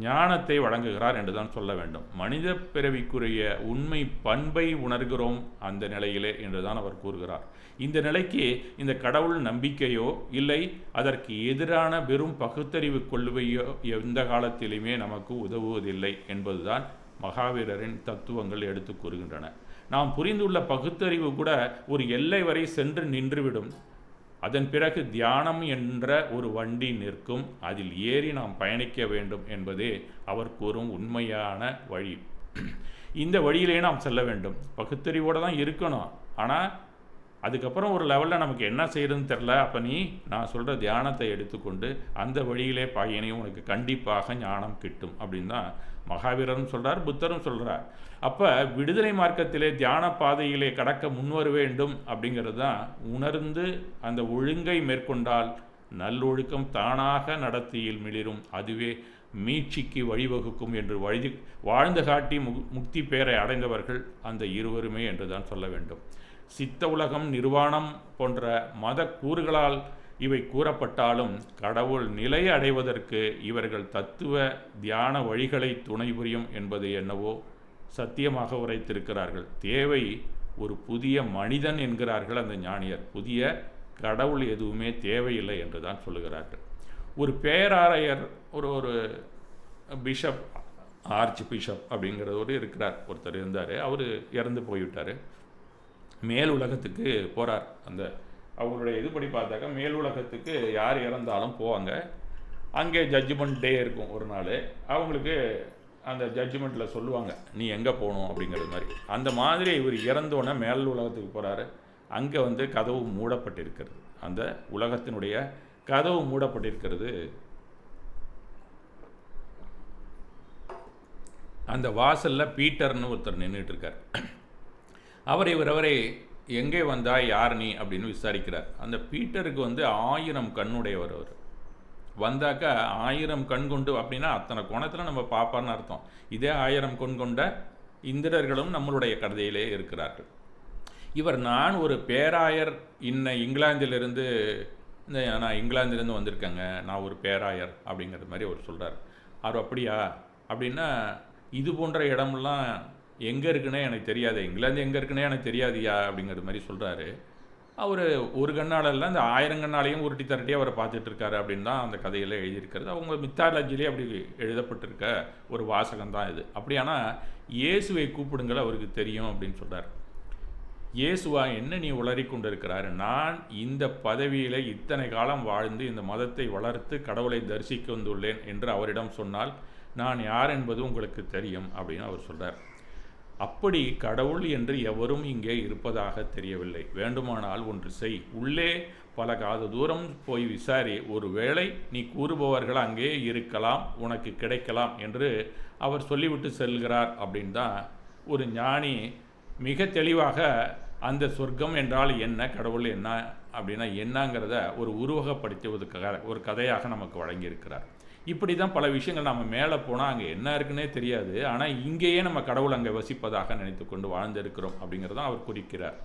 ஞானத்தை வழங்குகிறார் என்று தான் சொல்ல வேண்டும். மனித பிறவிக்குரிய உண்மை பண்பை உணர்கிறோம் அந்த நிலையிலே என்றுதான் அவர் கூறுகிறார். இந்த நிலைக்கு இந்த கடவுள் நம்பிக்கையோ இல்லை அதற்கு எதிரான வெறும் பகுத்தறிவு கொள்கையோ எந்த காலத்திலுமே நமக்கு உதவுவதில்லை என்பதுதான் மகாவீரரின் தத்துவங்கள் எடுத்து கூறுகின்றன. நாம் புரிந்துள்ள பகுத்தறிவு கூட ஒரு எல்லை வரை சென்று நின்றுவிடும். அதன் பிறகு தியானம் என்ற ஒரு வண்டி நிற்கும், அதில் ஏறி நாம் பயணிக்க வேண்டும் என்பதே அவர் கூறும் உண்மையான வழி. இந்த வழியிலே நாம் செல்ல வேண்டும். பகுத்தறிவோடு தான் இருக்கணும், ஆனால் அதுக்கப்புறம் ஒரு லெவலில் நமக்கு என்ன செய்யறதுன்னு தெரில. அப்போ நான் சொல்கிற தியானத்தை எடுத்துக்கொண்டு அந்த வழியிலே பயணியும் உனக்கு கண்டிப்பாக ஞானம் கிட்டும் அப்படின்னு தான் மகாவீரரும் சொல்கிறார், புத்தரும் சொல்கிறார். அப்போ விடுதலை மார்க்கத்திலே தியான பாதையிலே கடக்க முன்வர வேண்டும் அப்படிங்கிறது தான் உணர்ந்து அந்த ஒழுங்கை மேற்கொண்டால் நல்லொழுக்கம் தானாக நடத்தியில் மிளிரும், அதுவே மீட்சிக்கு வழிவகுக்கும் என்று வாழ்ந்து காட்டி முக்தி பேரை அடைந்தவர்கள் அந்த இருவருமே என்று தான் சொல்ல வேண்டும். சித்த உலகம், நிர்வாணம் போன்ற மத கூறுகளால் இவை கூறப்பட்டாலும் கடவுள் நிலை அடைவதற்கு இவர்கள் தத்துவ தியான வழிகளை துணை புரியும் என்பது என்னவோ சத்தியமாக உரைத்திருக்கிறார்கள். தேவை ஒரு புதிய மனிதன் என்கிறார்கள் அந்த ஞானியர். புதிய கடவுள் எதுவுமே தேவையில்லை என்று தான் சொல்லுகிறார்கள். ஒரு பேராயர், ஒரு பிஷப், ஆர்ச் பிஷப் அப்படிங்கிறவர் இருக்கிறார், ஒருத்தர் இருந்தார். அவர் இறந்து போய்விட்டார். மேல் உலகத்துக்கு போகிறார். அந்த அவங்களுடைய இதுபடி பார்த்தாக்கா மேல் உலகத்துக்கு யார் இறந்தாலும் போவாங்க. அங்கே ஜட்ஜ்மெண்ட் டே இருக்கும் ஒரு நாள். அவங்களுக்கு அந்த ஜட்ஜ்மெண்ட்டில் சொல்லுவாங்க நீ எங்கே போகணும் அப்படிங்கிறது மாதிரி. அந்த மாதிரி இவர் இறந்தோன்னே மேல் உலகத்துக்கு போகிறாரு. அங்கே கதவு மூடப்பட்டிருக்கிறது. அந்த உலகத்தினுடைய கதவு மூடப்பட்டிருக்கிறது. அந்த வாசலில் பீட்டர்னு ஒருத்தர் நின்றுட்டு இருக்கார். அவரை எங்கே வந்தா, யார் நீ அப்படின்னு விசாரிக்கிறார். அந்த பீட்டருக்கு 1000 கண்ணுடையவர். அவர் வந்தாக்கா 1000 கண் கொண்டு அப்படின்னா அத்தனை கோணத்தில் நம்ம பார்ப்பார்னு அர்த்தம். இதே 1000 கண் கொண்ட இந்திரர்களும் நம்மளுடைய கதையிலே இருக்கிறார்கள். நான் ஒரு பேராயர், இங்கிலாந்திலிருந்து நான் இங்கிலாந்திலேருந்து வந்திருக்கேங்க, நான் ஒரு பேராயர் அப்படிங்கிற மாதிரி அவர் சொல்கிறார். அவர் அப்படியா அப்படின்னா, இது போன்ற இடமெல்லாம் எங்கே இருக்குன்னே எனக்கு தெரியாது, இங்கிலாந்து எங்கே இருக்குன்னே எனக்கு தெரியாதியா அப்படிங்கிற மாதிரி சொல்கிறாரு. அவர் ஒரு கண்ணாலெல்லாம் இந்த 1000 கண்ணாலையும் உருட்டி தரட்டி அவரை பார்த்துட்ருக்காரு அப்படின்னு தான் அந்த கதையில் எழுதியிருக்கிறது. அவங்க மித்தாலஜிலே அப்படி எழுதப்பட்டிருக்க ஒரு வாசகம் தான் இது. அப்படியானா இயேசுவை கூப்பிடுங்கள், அவருக்கு தெரியும் அப்படின்னு சொல்கிறார். இயேசுவா, என்ன நீ உளறி கொண்டு இருக்கிறாரு? நான் இந்த பதவியில் இத்தனை காலம் வாழ்ந்து இந்த மதத்தை வளர்த்து கடவுளை தரிசிக்க வந்துள்ளேன் என்று அவரிடம் சொன்னால் நான் யார் என்பது உங்களுக்கு தெரியும் அப்படின்னு அவர் சொல்கிறார். அப்படி கடவுள் என்று எவரும் இங்கே இருப்பதாக தெரியவில்லை. வேண்டுமானால் ஒன்று செய், உள்ளே பல காத தூரம் போய் விசாரி, ஒருவேளை நீ கூறுபவர்கள் அங்கே இருக்கலாம், உனக்கு கிடைக்கலாம் என்று அவர் சொல்லிவிட்டு செல்கிறார். அப்படின்னு தான் ஒரு ஞானி மிக தெளிவாக அந்த சொர்க்கம் என்றால் என்ன, கடவுள் என்ன அப்படின்னா என்னங்கிறத ஒரு உருவகப்படுத்தி ஒரு கதையாக நமக்கு வழங்கியிருக்கிறார். இப்படி தான் பல விஷயங்கள் நம்ம மேலே போனால் அங்கே என்ன இருக்குன்னே தெரியாது, ஆனால் இங்கேயே நம்ம கடவுள் அங்கே வசிப்பதாக நினைத்து கொண்டு வாழ்ந்திருக்கிறோம் அப்படிங்கிறதான் அவர் குறிக்கிறார்.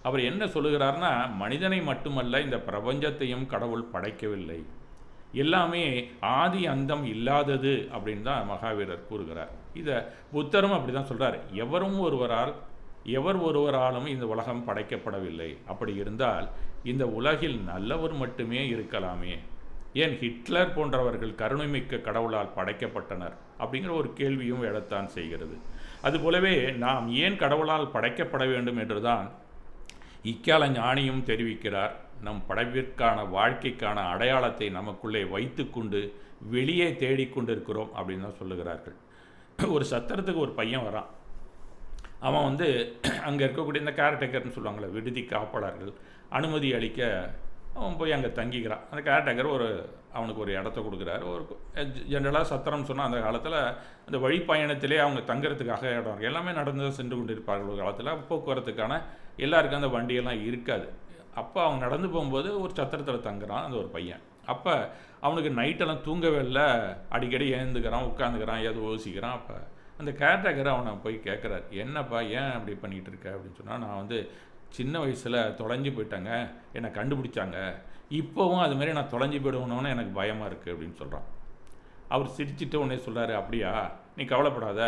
அவர் என்ன சொல்லுகிறார்னா, மனிதனை மட்டுமல்ல இந்த பிரபஞ்சத்தையும் கடவுள் படைக்கவில்லை, எல்லாமே ஆதி அந்தம் இல்லாதது அப்படின்னு தான் மகாவீரர் கூறுகிறார். இதை புத்தரும் அப்படி தான் சொல்கிறார். எவர் ஒருவராலும் இந்த உலகம் படைக்கப்படவில்லை, அப்படி இருந்தால் இந்த உலகில் நல்லவர் மட்டுமே இருக்கலாமே, ஏன் ஹிட்லர் போன்றவர்கள் கருணைமிக்க கடவுளால் படைக்கப்பட்டனர் அப்படிங்கிற ஒரு கேள்வியும் எழத்தான் செய்கிறது. அதுபோலவே நாம் ஏன் கடவுளால் படைக்கப்பட வேண்டும் என்றுதான் இக்கால ஞானியும் தெரிவிக்கிறார். நம் படைப்பிற்கான வாழ்க்கைக்கான அடையாளத்தை நமக்குள்ளே வைத்து கொண்டு வெளியே தேடிக்கொண்டிருக்கிறோம் அப்படின்னு தான் சொல்லுகிறார்கள். ஒரு சத்திரத்துக்கு ஒரு பையன் வரான். அவன் அங்கே இருக்கக்கூடிய இந்த கேர்டேக்கர்னு சொல்லுவாங்களே, விடுதி காப்பாளர்கள் அனுமதி அளிக்க அவன் போய் அங்கே தங்கிக்கிறான். அந்த கேர்டேக்கர் அவனுக்கு ஒரு இடத்த கொடுக்குறாரு. ஒரு ஜென்ரலாக சத்திரம் சொன்னால் அந்த காலத்தில் அந்த வழிப்பயணத்திலே அவங்க தங்குறதுக்காக இடம் இருக்குது. எல்லாமே நடந்து சென்று கொண்டு இருப்பார்கள். ஒரு காலத்தில் போக்குவரத்துக்கான எல்லாருக்கும் அந்த வண்டியெல்லாம் இருக்காது. அப்போ அவங்க நடந்து போகும்போது ஒரு சத்திரத்தில் தங்குறான் அந்த ஒரு பையன். அப்போ அவனுக்கு நைட்டெல்லாம் தூங்கவே இல்லை, அடிக்கடி எழுந்துக்கிறான், உட்காந்துக்கிறான், ஏதோ யோசிக்கிறான். அப்போ அந்த கேர்டேக்கர் அவனை போய் கேட்குறாரு, என்னப்பா ஏன் அப்படி பண்ணிகிட்டு இருக்க அப்படின்னு சொன்னால், நான் சின்ன வயசில் தொலைஞ்சு போயிட்டாங்க, என்னை கண்டுபிடிச்சாங்க, இப்போவும் அதுமாரி நான் தொலைஞ்சு போயிடுவோன்னு எனக்கு பயமாக இருக்குது அப்படின்னு சொல்கிறான். அவர் சிரிச்சுட்டு உடனே சொல்கிறாரு, அப்படியா, நீ கவலைப்படாத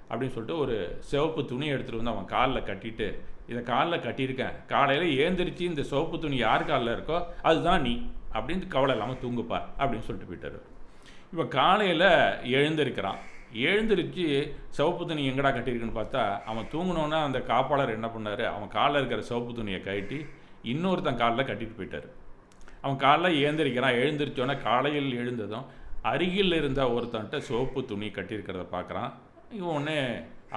அப்படின்னு சொல்லிட்டு ஒரு சிவப்பு துணி எடுத்துகிட்டு அவன் காலில் கட்டிட்டு, இதை காலில் கட்டியிருக்கேன், காலையில் ஏந்திரிச்சு இந்த சிவப்பு துணி யார் காலில் இருக்கோ அதுதான் நீ அப்படின்னு கவலை இல்லாமல் தூங்குப்பா அப்படின்னு சொல்லிட்டு போயிட்டார். இப்போ காலையில் எழுந்திருச்சு சிவப்பு துணி எங்கடா கட்டியிருக்குன்னு பார்த்தா, அவன் தூங்கினோன்னா அந்த காப்பாளர் என்ன பண்ணார், அவன் காலில் இருக்கிற சிவப்பு துணியை கட்டி இன்னொருத்தன் காலில் கட்டிட்டு போயிட்டார். அவன் காலில் எழுந்திரிச்சோன்னே காலையில் எழுந்ததும் அருகில் இருந்த ஒருத்தன்ட்ட சிவப்பு துணி கட்டியிருக்கிறத பார்க்குறான். இவன் ஒன்றே,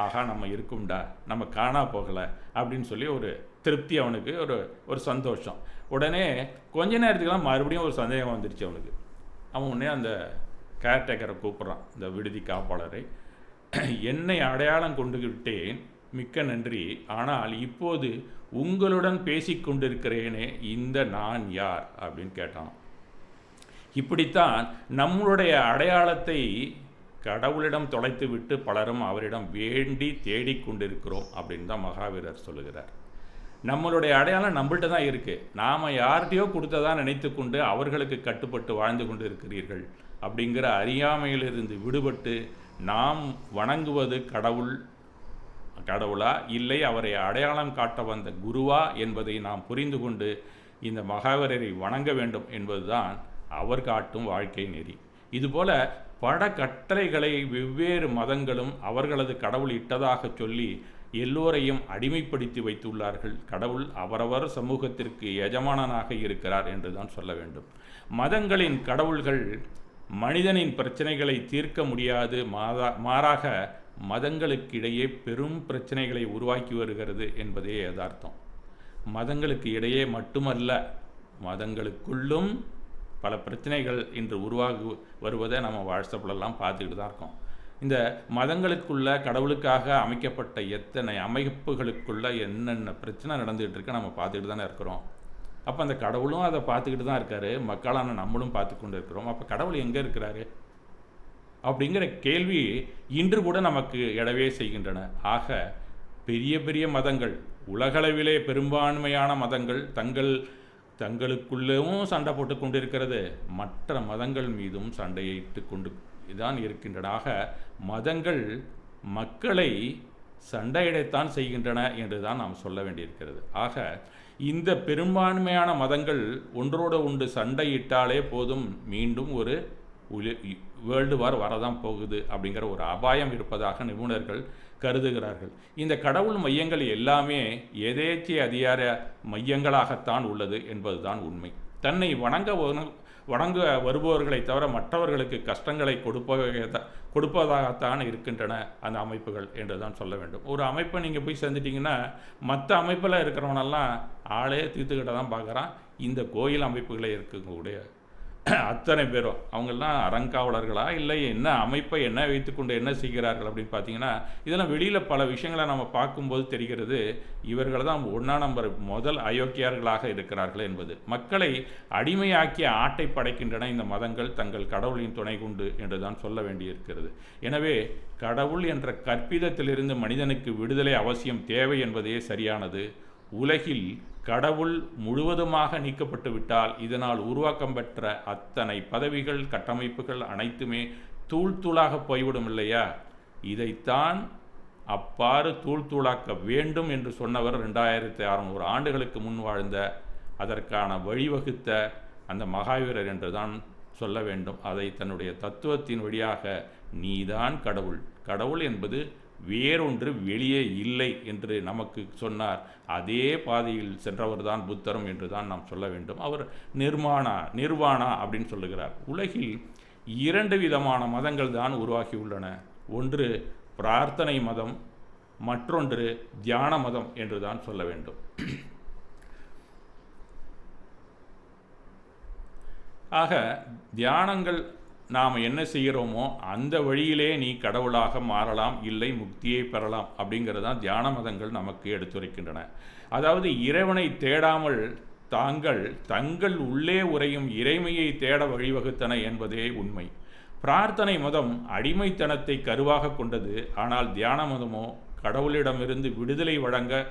ஆகா நம்ம இருக்கும்டா, நம்ம காணா போகலை அப்படின்னு சொல்லி ஒரு திருப்தி, அவனுக்கு ஒரு சந்தோஷம். உடனே கொஞ்ச நேரத்துக்குலாம் மறுபடியும் ஒரு சந்தேகம் வந்துடுச்சு அவனுக்கு. அவன் உடனே அந்த கேர்டேக்கரை கூப்பிட்றான், இந்த விடுதி காப்பாளரை. என்னை அடையாளம் கொண்டு விட்டேன், மிக்க நன்றி. ஆனால் இப்போது உங்களுடன் பேசிக்கொண்டிருக்கிறேனே, இந்த நான் யார் அப்படின்னு கேட்டான். இப்படித்தான் நம்மளுடைய அடையாளத்தை கடவுளிடம் தொலைத்துவிட்டு பலரும் அவரிடம் வேண்டி தேடிக்கொண்டிருக்கிறோம் அப்படின்னு தான் மகாவீரர் சொல்லுகிறார். நம்மளுடைய அடையாளம் நம்மள்கிட்ட தான் இருக்குது. நாம் யார்கிட்டையோ கொடுத்ததான் நினைத்து கொண்டு அவர்களுக்கு கட்டுப்பட்டு வாழ்ந்து கொண்டு இருக்கிறீர்கள் அப்படிங்கிற அறியாமையிலிருந்து விடுபட்டு நாம் வணங்குவது கடவுளா இல்லை அவரை அடையாளம் காட்ட வந்த குருவா என்பதை நாம் புரிந்து கொண்டு இந்த மகாவீரரை வணங்க வேண்டும் என்பதுதான் அவர் காட்டும் வாழ்க்கை நெறி. இதுபோல பல கட்டளைகளை வெவ்வேறு மதங்களும் அவர்களது கடவுள் இட்டதாக சொல்லி எல்லோரையும் அடிமைப்படுத்தி வைத்துள்ளார்கள். கடவுள் அவரவர் சமூகத்திற்கு எஜமானனாக இருக்கிறார் என்று தான் சொல்ல வேண்டும். மதங்களின் கடவுள்கள் மனிதனின் பிரச்சனைகளை தீர்க்க முடியாது, மாறாக மதங்களுக்கிடையே பெரும் பிரச்சனைகளை உருவாக்கி வருகிறது என்பதே யதார்த்தம். மதங்களுக்கு இடையே மட்டுமல்ல, மதங்களுக்குள்ளும் பல பிரச்சனைகள் இன்று உருவாகி வருவதை நம்ம வாட்ஸ்அப்லலாம் பார்த்துக்கிட்டு தான் இருக்கோம். இந்த மதங்களுக்குள்ள கடவுளுக்காக அமைக்கப்பட்ட எத்தனை அமைப்புகளுக்குள்ள என்னென்ன பிரச்சனை நடந்துகிட்டு இருக்கு நம்ம பார்த்துக்கிட்டு தானே இருக்கிறோம். அப்போ அந்த கடவுளும் அதை பார்த்துக்கிட்டு தான் இருக்காரு, மக்களான நம்மளும் பார்த்து கொண்டு இருக்கிறோம். அப்போ கடவுள் எங்கே இருக்கிறாரு அப்படிங்கிற கேள்வி இன்று கூட நமக்கு எழவே செய்கின்றன. ஆக பெரிய பெரிய மதங்கள், உலகளவிலே பெரும்பான்மையான மதங்கள் தங்களுக்குள்ளேயும் சண்டை போட்டு கொண்டிருக்கிறது, மற்ற மதங்கள் மீதும் சண்டையிட்டு கொண்டு தான் இருக்கின்றன. ஆக மதங்கள் மக்களை சண்டையிடத்தான் செய்கின்றன என்று தான் நாம் சொல்ல வேண்டியிருக்கிறது. ஆக இந்த பெரும்பான்மையான மதங்கள் ஒன்றோடு ஒன்று சண்டையிட்டாலே போதும், மீண்டும் ஒரு வேர்ல்டு வார் வரதான் போகுது அப்படிங்கிற ஒரு அபாயம் இருப்பதாக நிபுணர்கள் கருதுகிறார்கள். இந்த கடவுள் மையங்கள் எல்லாமே எதேச்சை அதிகார மையங்களாகத்தான் உள்ளது என்பதுதான் உண்மை. தன்னை வணங்க வருபவர்களை தவிர மற்றவர்களுக்கு கஷ்டங்களை கொடுப்பதாகத்தான் இருக்கின்றன அந்த அமைப்புகள் என்று தான் சொல்ல வேண்டும். ஒரு அமைப்பை நீங்கள் போய் சேர்ந்துட்டிங்கன்னா மற்ற அமைப்பில் இருக்கிறவனெல்லாம் ஆளே தீர்த்துக்கிட்ட தான் பார்க்குறான். இந்த கோயில் அமைப்புகளே இருக்கக்கூடிய அத்தனை பேரும் அவங்கெல்லாம் அறங்காவலர்களா இல்லை என்ன அமைப்பை என்ன வைத்துக்கொண்டு என்ன செய்கிறார்கள் அப்படின்னு பார்த்தீங்கன்னா, இதெல்லாம் வெளியில் பல விஷயங்களை நம்ம பார்க்கும்போது தெரிகிறது, இவர்கள் தான் 1ஆம் நம்பர் முதல் அயோக்கியர்களாக இருக்கிறார்கள் என்பது. மக்களை அடிமையாக்கி ஆட்டை படைக்கின்றன இந்த மதங்கள் தங்கள் கடவுளின் துணை கொண்டு என்று தான் சொல்ல வேண்டியிருக்கிறது. எனவே கடவுள் என்ற கற்பிதத்திலிருந்து மனிதனுக்கு விடுதலை அவசியம் தேவை என்பதே சரியானது. உலகில் கடவுள் முழுவதுமாக நீக்கப்பட்டு விட்டால் இதனால் உருவாக்கம் பெற்ற அத்தனை பதவிகள் கட்டமைப்புகள் அனைத்துமே தூளாக போய்விடும் இல்லையா? இதைத்தான் அப்பாறு தூளாக்க வேண்டும் என்று சொன்னவர் 2600 ஆண்டுகளுக்கு முன் வாழ்ந்த, அதற்கான வழிவகுத்த அந்த மகாவீரர் என்று தான் சொல்ல வேண்டும். அதை தன்னுடைய தத்துவத்தின் வழியாக நீதான் கடவுள் என்பது வேறொன்று வெளியே இல்லை என்று நமக்கு சொன்னார். அதே பாதையில் சென்றவர் தான் புத்தரும் என்று தான் நாம் சொல்ல வேண்டும். அவர் நிர்வாணா அப்படின்னு சொல்லுகிறார். உலகில் 2 விதமான மதங்கள் தான் உருவாகியுள்ளன. ஒன்று பிரார்த்தனை மதம், மற்றொன்று தியான மதம் என்று தான் சொல்ல வேண்டும். ஆக தியானங்கள் நாம் என்ன செய்கிறோமோ அந்த வழியிலே நீ கடவுளாக மாறலாம், இல்லை முக்தியை பெறலாம் அப்படிங்கிறது தான் தியான மதங்கள் நமக்கு எடுத்துரைக்கின்றன. அதாவது இறைவனை தேடாமல் தங்கள் உள்ளே உறையும் இறைமையை தேட வழிவகுத்தன என்பதே உண்மை. பிரார்த்தனை மதம் அடிமைத்தனத்தை கருவாக கொண்டது. ஆனால் தியான மதமோ கடவுளிடமிருந்து விடுதலை வழங்க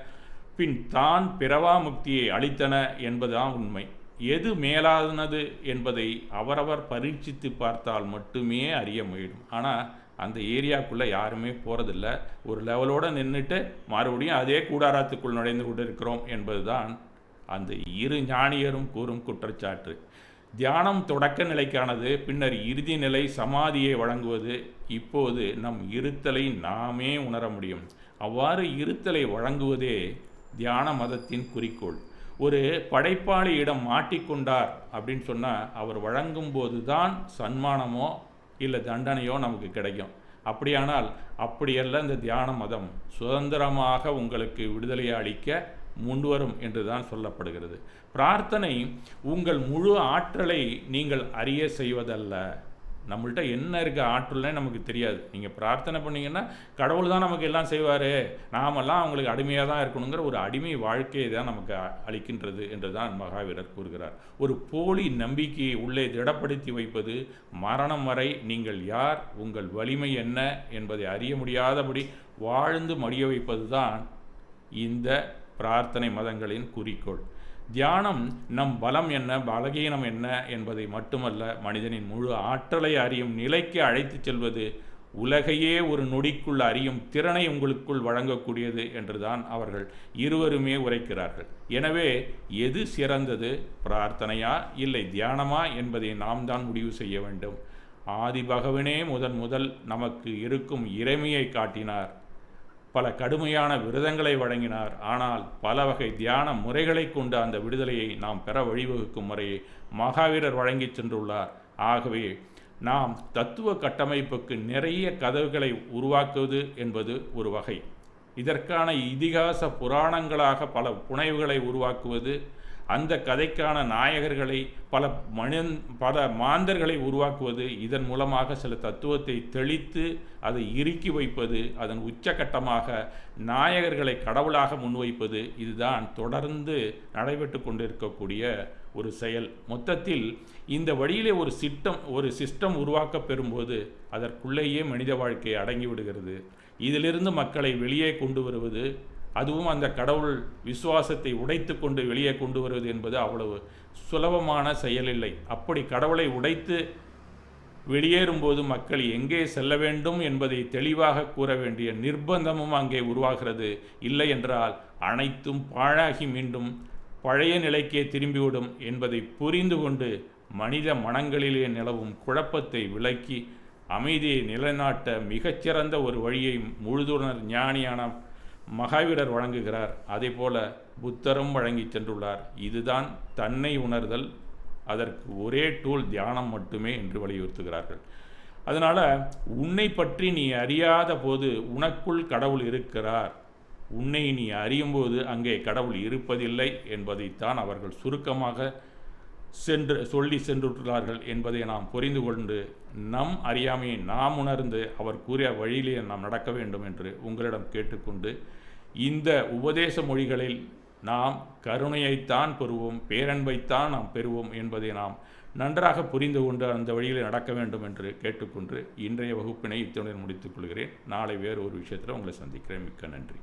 பின் தான் பிறவா முக்தியை அளித்தன என்பதுதான் உண்மை. எது மேலானது என்பதை அவரவர் பரீட்சித்து பார்த்தால் மட்டுமே அறிய முடியும். ஆனால் அந்த ஏரியாக்குள்ளே யாருமே போகிறதில்ல. ஒரு லெவலோடு நின்றுட்டு மறுபடியும் அதே கூடாரத்துக்குள் நுழைந்து கொண்டு இருக்கிறோம் என்பதுதான் அந்த இரு ஞானியரும் கூறும் குற்றச்சாட்டு. தியானம் தொடக்க நிலைக்கானது, பின்னர் இறுதி நிலை சமாதியை வழங்குவது. இப்போது நம் இருத்தலை நாமே உணர முடியும். அவ்வாறு இருத்தலை வழங்குவதே தியான மதத்தின் குறிக்கோள். ஒரு படைப்பாளியிடம் மாட்டிக்கொண்டார் அப்படின்னு சொன்னால் அவர் வழங்கும்போது தான் சன்மானமோ இல்லை தண்டனையோ நமக்கு கிடைக்கும். அப்படியானால் அப்படியல்ல இந்த தியான மதம். சுதந்திரமாக உங்களுக்கு விடுதலையை அளிக்க முன்வரும் என்று தான் சொல்லப்படுகிறது. பிரார்த்தனை உங்கள் முழு ஆற்றலை நீங்கள் அறிய செய்வதல்ல, நம்மள்ட்ட என்ன இருக்க ஆற்றல்னே நமக்கு தெரியாது. நீங்கள் பிரார்த்தனை பண்ணிங்கன்னா கடவுள் தான் நமக்கு எல்லாம் செய்வார், நாமெல்லாம் அவங்களுக்கு அடிமையாக தான் இருக்கணுங்கிற ஒரு அடிமை வாழ்க்கையை தான் நமக்கு அளிக்கின்றது என்று தான் மகாவீரர் கூறுகிறார். ஒரு போலி நம்பிக்கையை உள்ளே திடப்படுத்தி வைப்பது, மரணம் வரை நீங்கள் யார், உங்கள் வலிமை என்ன என்பதை அறிய முடியாதபடி வாழ்ந்து மடிய வைப்பது தான் இந்த பிரார்த்தனை மதங்களின் குறிக்கோள். தியானம் நம் பலம் என்ன, பலகீனம் என்ன என்பதை மட்டுமல்ல, மனிதனின் முழு ஆற்றலை அறியும் நிலைக்கு அழைத்துச் செல்வது, உலகையே ஒரு நொடிக்குள் அறியும் திறனை உங்களுக்குள் வழங்கக்கூடியது என்றுதான் அவர்கள் இருவருமே உரைக்கிறார்கள். எனவே எது சிறந்தது, பிரார்த்தனையா இல்லை தியானமா என்பதை நாம் தான் முடிவு செய்ய வேண்டும். ஆதி பகவனே முதல் நமக்கு இருக்கும் இறைமையை காட்டினார், பல கடுமையான விரதங்களை வழங்கினார். ஆனால் பல வகை தியான முறைகளை கொண்டு அந்த விடுதலையை நாம் பெற வழிவகுக்கும் முறையை மகாவீரர் வழங்கி சென்றுள்ளார். ஆகவே நாம் தத்துவ கட்டமைப்புக்கு நிறைய கதவுகளை உருவாக்குவது என்பது ஒரு வகை. இதற்கான இதிகாச புராணங்களாக பல புனைவுகளை உருவாக்குவது, அந்த கதைக்கான நாயகர்களை பல மாந்தர்களை உருவாக்குவது, இதன் மூலமாக சில தத்துவத்தை தெளித்து அதை இறுக்கி வைப்பது, அதன் உச்சகட்டமாக நாயகர்களை கடவுளாக முன்வைப்பது, இதுதான் தொடர்ந்து நடைபெற்று கொண்டிருக்கக்கூடிய ஒரு செயல். மொத்தத்தில் இந்த வழியிலே ஒரு சிஸ்டம் உருவாக்க பெறும்போது அதற்குள்ளேயே மனித வாழ்க்கை அடங்கிவிடுகிறது. இதிலிருந்து மக்களை வெளியே கொண்டு வருவது, அதுவும் அந்த கடவுள் விசுவாசத்தை உடைத்து கொண்டு வெளியே கொண்டு வருவது என்பது அவ்வளவு சுலபமான செயலில்லை. அப்படி கடவுளை உடைத்து வெளியேறும்போது மக்கள் எங்கே செல்ல வேண்டும் என்பதை தெளிவாக கூற வேண்டிய நிர்பந்தமும் அங்கே உருவாகிறது. இல்லை என்றால் அனைத்தும் பாழாகி மீண்டும் பழைய நிலைக்கே திரும்பிவிடும் என்பதை புரிந்து கொண்டு மனித மனங்களிலே நிலவும் குழப்பத்தை விலக்கி அமைதியை நிலைநாட்ட மிகச்சிறந்த ஒரு வழியை முழுதுணர் ஞானியான மகாவீரர் வழங்குகிறார். அதே போல புத்தரும் வழங்கி சென்றுள்ளார். இதுதான் தன்னை உணர்தல், அதற்கு ஒரே டூல் தியானம் மட்டுமே என்று வலியுறுத்துகிறார்கள். அதனால் உன்னை பற்றி நீ அறியாத போது உனக்குள் கடவுள் இருக்கிறார், உன்னை நீ அறியும்போது அங்கே கடவுள் இருப்பதில்லை என்பதைத்தான் அவர்கள் சுருக்கமாக சொல்லி சென்றுள்ளார்கள் என்பதை நாம் புரிந்து கொண்டு நம் அறியாமையை நாம் உணர்ந்து அவர் கூறிய வழியிலே நாம் நடக்க வேண்டும் என்று உங்களிடம் கேட்டுக்கொண்டு, இந்த உபதேச மொழிகளில் நாம் கருணையைத்தான் பெறுவோம், பேரன்பைத்தான் நாம் பெறுவோம் என்பதை நாம் நன்றாக புரிந்து கொண்டு அந்த வழியில் நடக்க வேண்டும் என்று கேட்டுக்கொண்டு இன்றைய வகுப்பினை இத்துடன் முடித்துக் கொள்கிறேன். நாளை வேறு ஒரு விஷயத்தில் உங்களை சந்திக்கிறேன். மிக்க நன்றி.